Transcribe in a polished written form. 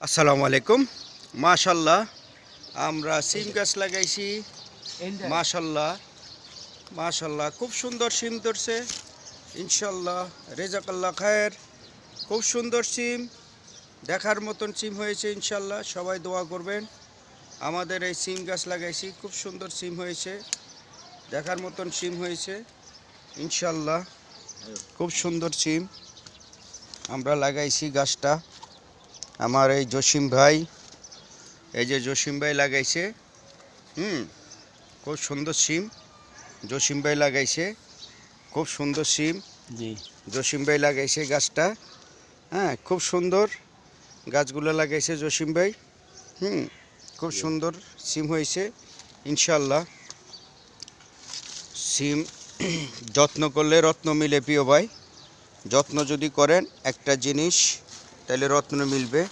আসসালামু আলাইকুম। মাশাল্লাহ, আমরা সিম গাছ লাগাইছি। মাশাল্লাহ মাশাল্লাহ, খুব সুন্দর সিম ধরছে। ইনশাল্লাহ রেজাকাল্লাহ খায়ের। খুব সুন্দর সিম, দেখার মতন সিম হয়েছে। ইনশাল্লাহ সবাই দোয়া করবেন। আমাদের এই সিম গাছ লাগাইছি, খুব সুন্দর সিম হয়েছে, দেখার মতন সিম হয়েছে। ইনশাল্লাহ খুব সুন্দর সিম আমরা লাগাইছি গাছটা। আমার এই জসিম ভাই, এই যে জসিম ভাই লাগাইছে। খুব সুন্দর সিম জসিম ভাই লাগাইছে। খুব সুন্দর সিম জি জসিম ভাই লাগাইছে গাছটা। হ্যাঁ, খুব সুন্দর গাছগুলো লাগাইছে জসিম ভাই। খুব সুন্দর সিম হয়েছে। ইনশাল্লাহ সিম যত্ন করলে রত্ন মিলে প্রিয় ভাই। যত্ন যদি করেন একটা জিনিস, তাহলে রত্ন মিলবে।